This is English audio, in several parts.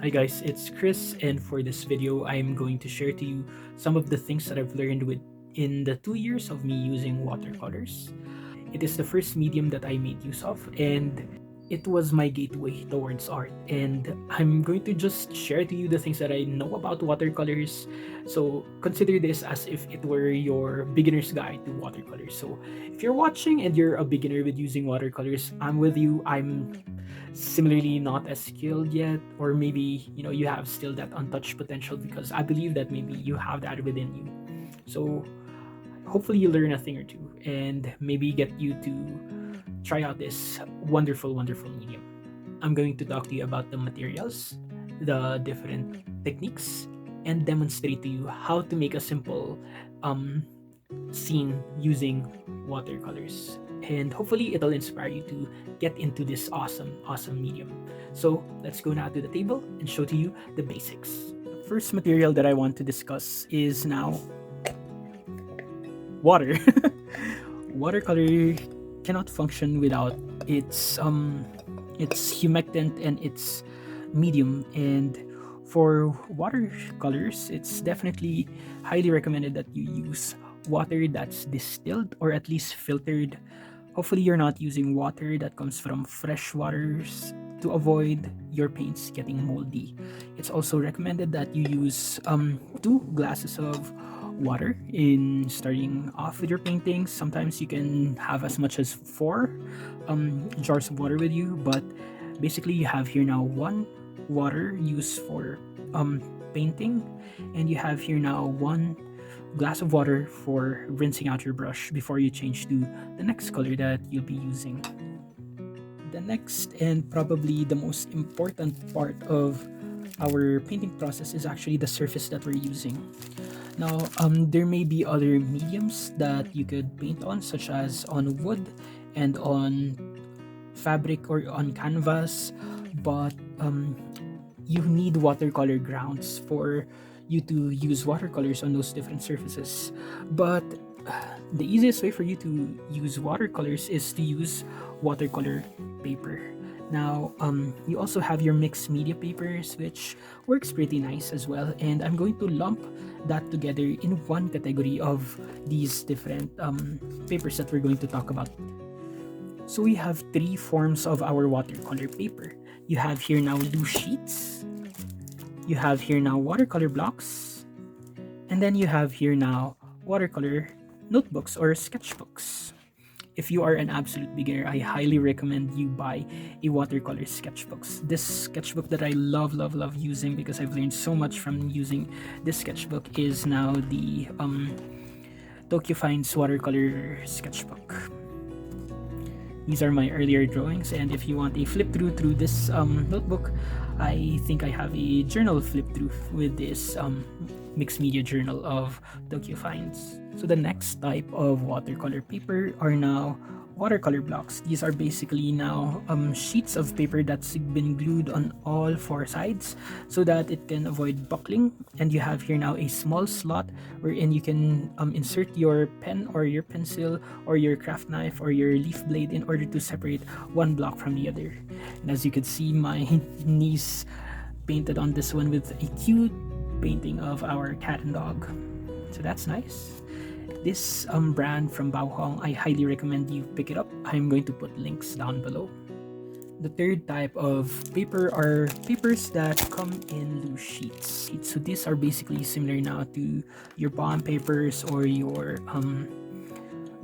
Hi guys, it's Chris, and for this video I'm going to share to you some of the things that I've learned in the 2 years of me using watercolors. It is the first medium that I made use of, and it was my gateway towards art. And I'm going to just share to you the things that I know about watercolors. So consider this as if it were your beginner's guide to watercolors. So if you're watching and you're a beginner with using watercolors, I'm with you. I'm similarly not as skilled yet, or maybe you have still that untouched potential, because I believe that maybe you have that within you. So hopefully you learn a thing or two and maybe get you to try out this wonderful medium. I'm going to talk to you about the materials, the different techniques, and demonstrate to you how to make a simple scene using watercolors. And hopefully it'll inspire you to get into this awesome medium. So let's go now to the table and show to you the basics. The first material that I want to discuss is now water. Watercolor cannot function without its humectant and its medium. And for watercolors, it's definitely highly recommended that you use water that's distilled or at least filtered. Hopefully you're not using water that comes from fresh waters to avoid your paints getting moldy. It's also recommended that you use 2 glasses of water in starting off with your paintings. Sometimes you can have as much as 4 jars of water with you, but basically you have here now 1 water used for painting, and you have here now 1 glass of water for rinsing out your brush before you change to the next color that you'll be using. The next and probably the most important part of our painting process is actually the surface that we're using. Now, there may be other mediums that you could paint on, such as on wood and on fabric or on canvas, but you need watercolor grounds for you to use watercolors on those different surfaces. But the easiest way for you to use watercolors is to use watercolor paper. Now, you also have your mixed media papers, which works pretty nice as well. And I'm going to lump that together in one category of these different papers that we're going to talk about. So we have 3 forms of our watercolor paper. You have here now loose sheets, you have here now watercolor blocks, and then you have here now watercolor notebooks or sketchbooks. If you are an absolute beginner, I highly recommend you buy a watercolor sketchbooks. This sketchbook that I love using, because I've learned so much from using this sketchbook, is now the Tokyo Fines watercolor sketchbook. These are my earlier drawings, and if you want a flip through this notebook, I think I have a journal flip through with this mixed media journal of Tokyo Fines. So the next type of watercolor paper are now watercolor blocks. These are basically now sheets of paper that's been glued on all 4 sides so that it can avoid buckling. And you have here now a small slot wherein you can insert your pen or your pencil or your craft knife or your leaf blade in order to separate one block from the other. And as you can see, my niece painted on this one with a cute painting of our cat and dog. So that's nice. This brand from Baohong, I highly recommend you pick it up. I'm going to put links down below. The third type of paper are papers that come in loose sheets. So these are basically similar now to your bond papers or your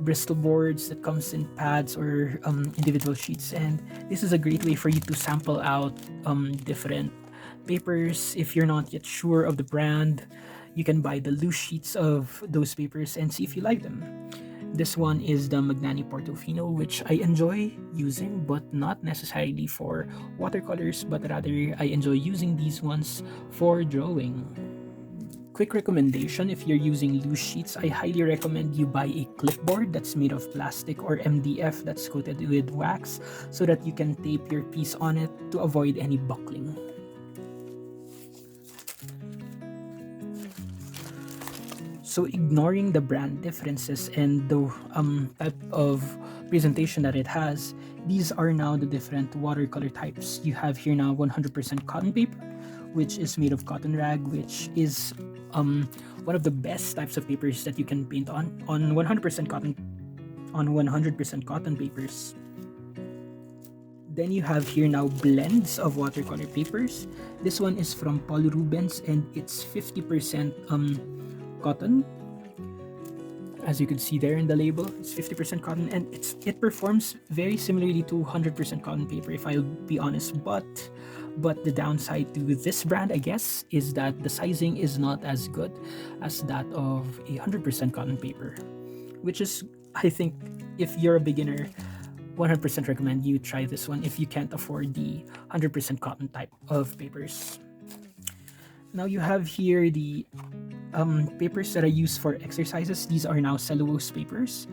Bristol boards that comes in pads or individual sheets. And this is a great way for you to sample out different papers. If you're not yet sure of the brand, you can buy the loose sheets of those papers and see if you like them. This one is the Magnani Portofino, which I enjoy using, but not necessarily for watercolors, but rather I enjoy using these ones for drawing. Quick recommendation: if you're using loose sheets, I highly recommend you buy a clipboard that's made of plastic or MDF that's coated with wax so that you can tape your piece on it to avoid any buckling. So ignoring the brand differences and the type of presentation that it has, these are now the different watercolor types. You have here now 100% cotton paper, which is made of cotton rag, which is one of the best types of papers that you can paint on 100% cotton, on 100% cotton papers. Then you have here now blends of watercolor papers. This one is from Paul Rubens and it's 50% cotton. As you can see there in the label, it's 50% cotton, and it performs very similarly to 100% cotton paper, if I'll be honest. But the downside to this brand, I guess, is that the sizing is not as good as that of 100% cotton paper, which is, I think, if you're a beginner, 100% recommend you try this one if you can't afford the 100% cotton type of papers. Now you have here the papers that I use for exercises. These are now cellulose papers.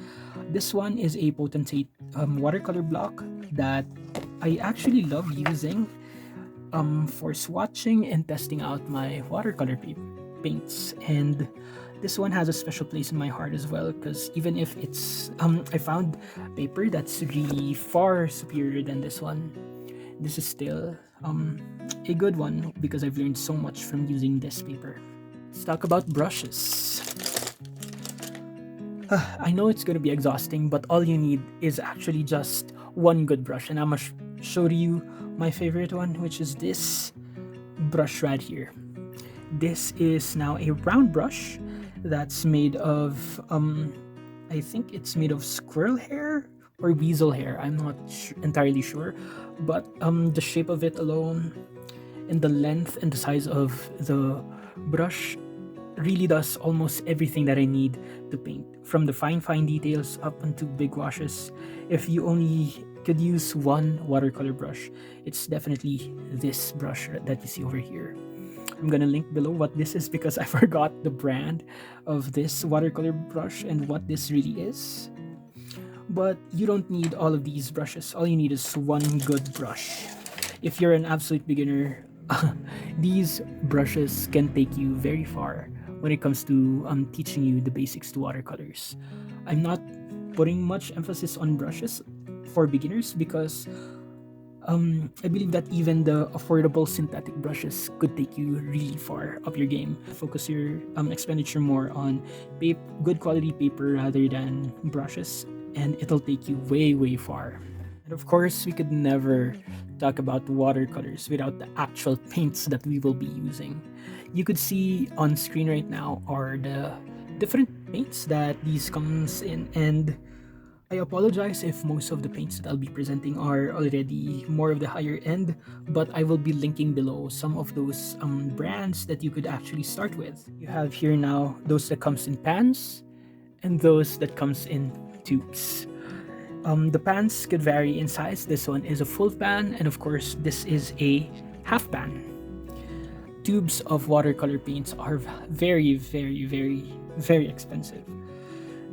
This one is a potentate watercolor block that I actually love using for swatching and testing out my watercolor paints. And this one has a special place in my heart as well, because even if it's I found paper that's really far superior than this one, this is still a good one because I've learned so much from using this paper. Let's talk about brushes. I know it's going to be exhausting, but all you need is actually just one good brush, and I'm going to show you my favorite one, which is this brush right here. This is now a round brush that's made of I think it's made of squirrel hair or weasel hair. I'm not entirely sure, but the shape of it alone and the length and the size of the brush really does almost everything that I need to paint, from the fine details up into big washes. If you only could use one watercolor brush, it's definitely this brush that you see over here. I'm gonna link below what this is because I forgot the brand of this watercolor brush and what this really is. But you don't need all of these brushes. All you need is one good brush. If you're an absolute beginner, these brushes can take you very far when it comes to teaching you the basics to watercolors. I'm not putting much emphasis on brushes for beginners because I believe that even the affordable synthetic brushes could take you really far up your game. Focus your expenditure more on good quality paper rather than brushes, and it'll take you way far. And of course, we could never talk about watercolors without the actual paints that we will be using. You could see on screen right now are the different paints that these comes in, and I apologize if most of the paints that I'll be presenting are already more of the higher end, but I will be linking below some of those brands that you could actually start with. You have here now those that comes in pans and those that comes in tubes. The pans could vary in size. This one is a full pan, and of course this is a half pan. Tubes of watercolor paints are very expensive.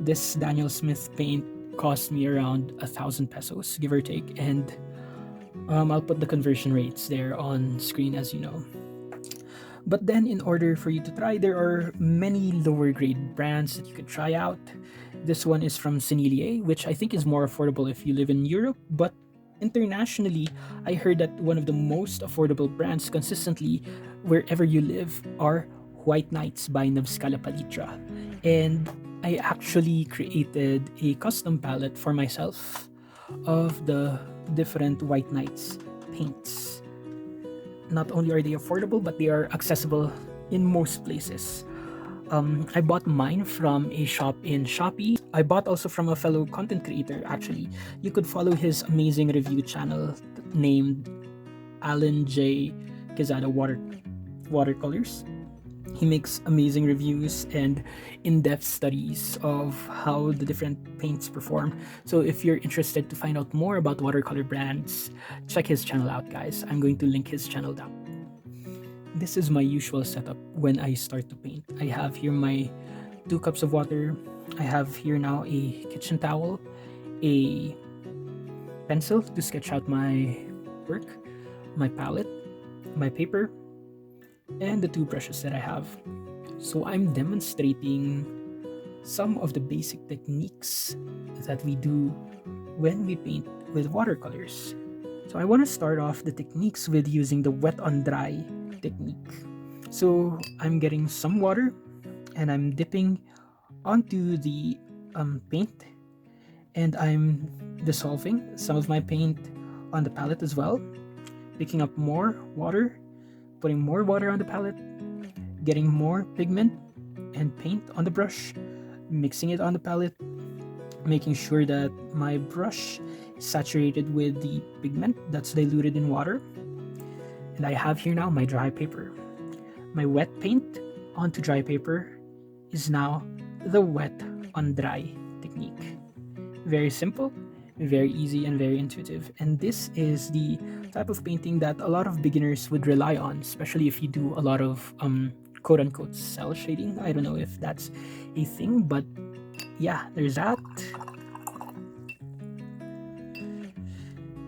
This Daniel Smith paint cost me around 1,000 pesos, give or take, and I'll put the conversion rates there on screen, as you know. But then in order for you to try, there are many lower grade brands that you could try out. This one is from Sennelier, which I think is more affordable if you live in Europe, but internationally, I heard that one of the most affordable brands consistently wherever you live are White Knights by Navskala Palitra. And I actually created a custom palette for myself of the different White Knights paints. Not only are they affordable, but they are accessible in most places. I bought mine from a shop in Shopee. I bought also from a fellow content creator, actually. You could follow his amazing review channel named Alan J. Quezada Watercolors. He makes amazing reviews and in-depth studies of how the different paints perform. So if you're interested to find out more about watercolor brands, check his channel out, guys. I'm going to link his channel down. This is my usual setup when I start to paint. I have here my 2 cups of water. I have here now a kitchen towel, a pencil to sketch out my work, my palette, my paper, and the 2 brushes that I have. So I'm demonstrating some of the basic techniques that we do when we paint with watercolors. So I want to start off the techniques with using the wet on dry technique. So I'm getting some water and I'm dipping onto the paint, and I'm dissolving some of my paint on the palette as well, picking up more water, putting more water on the palette, getting more pigment and paint on the brush, mixing it on the palette, making sure that my brush is saturated with the pigment that's diluted in water. And I have here now my dry paper. My wet paint onto dry paper is now the wet on dry technique. Very simple, very easy, and very intuitive. And this is the type of painting that a lot of beginners would rely on, especially if you do a lot of quote unquote cell shading. I don't know if that's a thing, but yeah, there's that.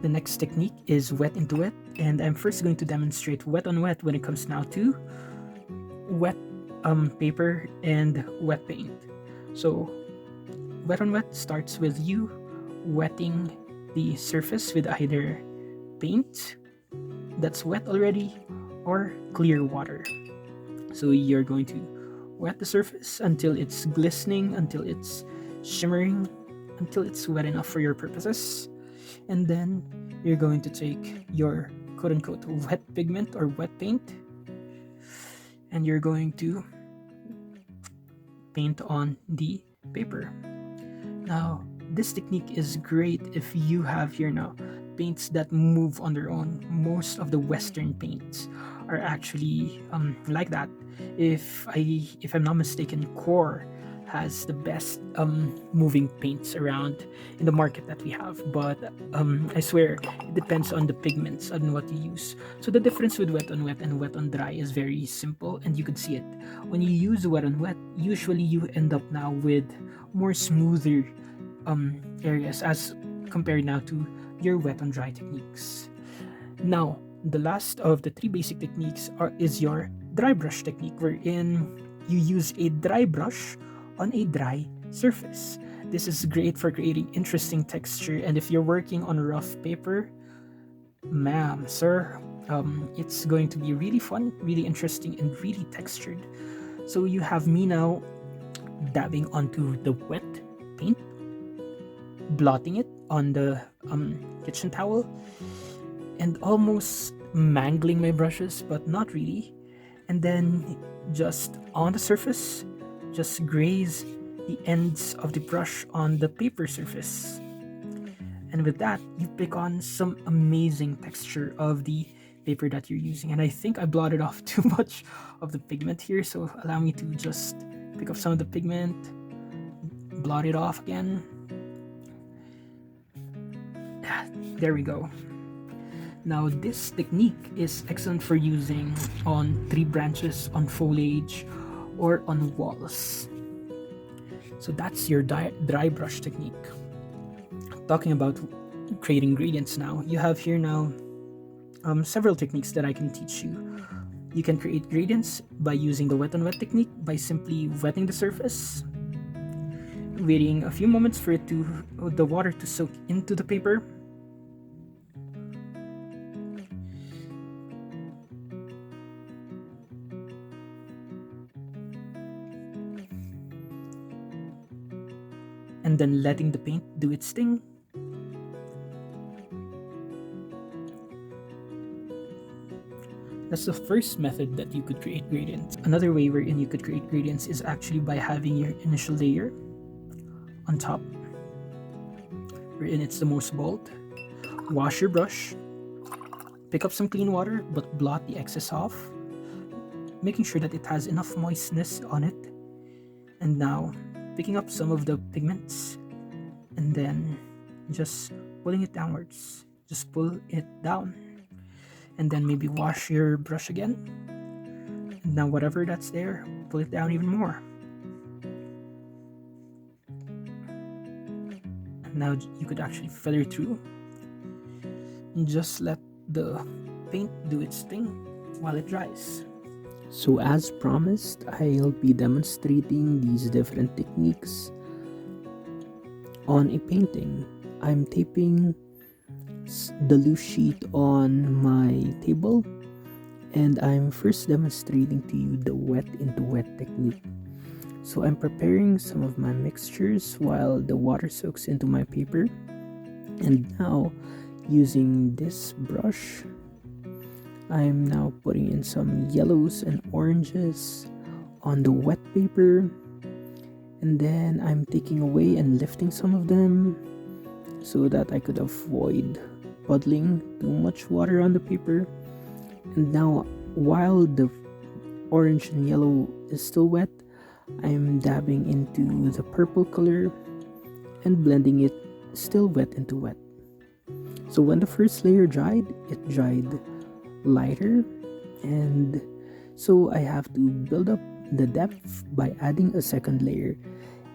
The next technique is wet into wet, and I'm first going to demonstrate wet on wet when it comes now to wet paper and wet paint. So wet on wet starts with you wetting the surface with either paint that's wet already or clear water. So you're going to wet the surface until it's glistening, until it's shimmering, until it's wet enough for your purposes. And then you're going to take your quote unquote wet pigment or wet paint, and you're going to paint on the paper. Now, this technique is great if you have here now paints that move on their own. Most of the Western paints are actually like that. If I'm not mistaken, Core has the best moving paints around in the market that we have, but I swear it depends on the pigments and what you use. So the difference with wet on wet and wet on dry is very simple, and you could see it. When you use wet on wet, usually you end up now with more smoother areas as compared now to your wet on dry techniques. Now, the last of the three basic techniques is your dry brush technique, wherein you use a dry brush on a dry surface. This is great for creating interesting texture, and if you're working on rough paper, ma'am, sir, it's going to be really fun, really interesting, and really textured. So you have me now dabbing onto the wet paint, blotting it on the kitchen towel, and almost mangling my brushes, but not really. And then just on the surface, just graze the ends of the brush on the paper surface. And with that, you pick on some amazing texture of the paper that you're using. And I think I blotted off too much of the pigment here, so allow me to just pick up some of the pigment, blot it off again. There we go. Now, this technique is excellent for using on tree branches, on foliage, or on walls. So that's your dry brush technique. Talking about creating gradients now, you have here now several techniques that I can teach you. You can create gradients by using the wet on wet technique by simply wetting the surface, waiting a few moments for the water to soak into the paper. And then letting the paint do its thing. That's the first method that you could create gradients. Another way wherein you could create gradients is actually by having your initial layer on top, wherein it's the most bold. Wash your brush, pick up some clean water, but blot the excess off, making sure that it has enough moistness on it. And now, picking up some of the pigments, and then just pulling it downwards. Just pull it down. And then maybe wash your brush again. And now whatever that's there, pull it down even more. And now you could actually feather through and just let the paint do its thing while it dries. So as promised, I'll be demonstrating these different techniques on a painting. I'm taping the loose sheet on my table, and I'm first demonstrating to you the wet into wet technique. So I'm preparing some of my mixtures while the water soaks into my paper, and now using this brush, I'm now putting in some yellows and oranges on the wet paper, and then I'm taking away and lifting some of them so that I could avoid puddling too much water on the paper. And now, while the orange and yellow is still wet, I'm dabbing into the purple color and blending it still wet into wet. So when the first layer dried, it dried lighter, and so I have to build up the depth by adding a second layer.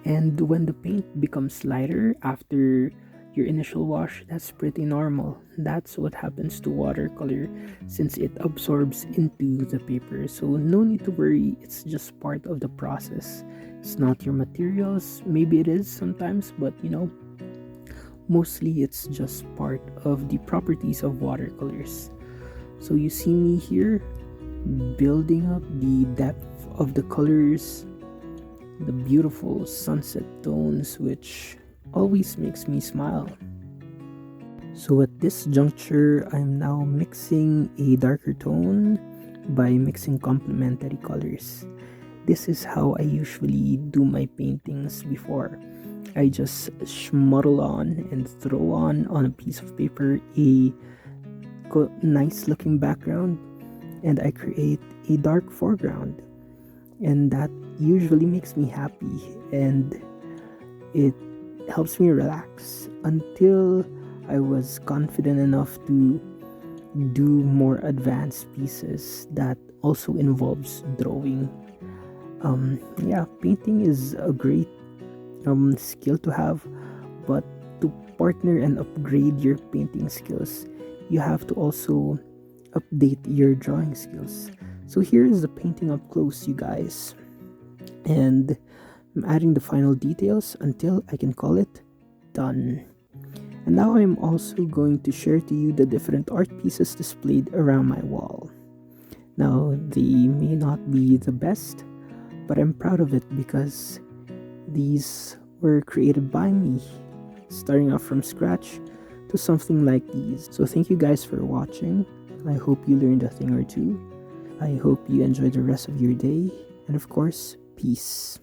And when the paint becomes lighter after your initial wash, that's pretty normal. That's what happens to watercolor since it absorbs into the paper. So no need to worry, it's just part of the process. It's not your materials. Maybe it is sometimes, but mostly it's just part of the properties of watercolors. So you see me here building up the depth of the colors, the beautiful sunset tones, which always makes me smile. So at this juncture, I'm now mixing a darker tone by mixing complementary colors. This is how I usually do my paintings before. I just schmuddle on and throw on a piece of paper a nice looking background, and I create a dark foreground, and that usually makes me happy and it helps me relax until I was confident enough to do more advanced pieces that also involves drawing. Painting is a great skill to have, but to partner and upgrade your painting skills, you have to also update your drawing skills. So here is the painting up close, you guys, and I'm adding the final details until I can call it done. And now I'm also going to share to you the different art pieces displayed around my wall. Now, they may not be the best, but I'm proud of it because these were created by me, starting off from scratch to something like these. So thank you guys for watching. I hope you learned a thing or two. I hope you enjoy the rest of your day, and of course, peace.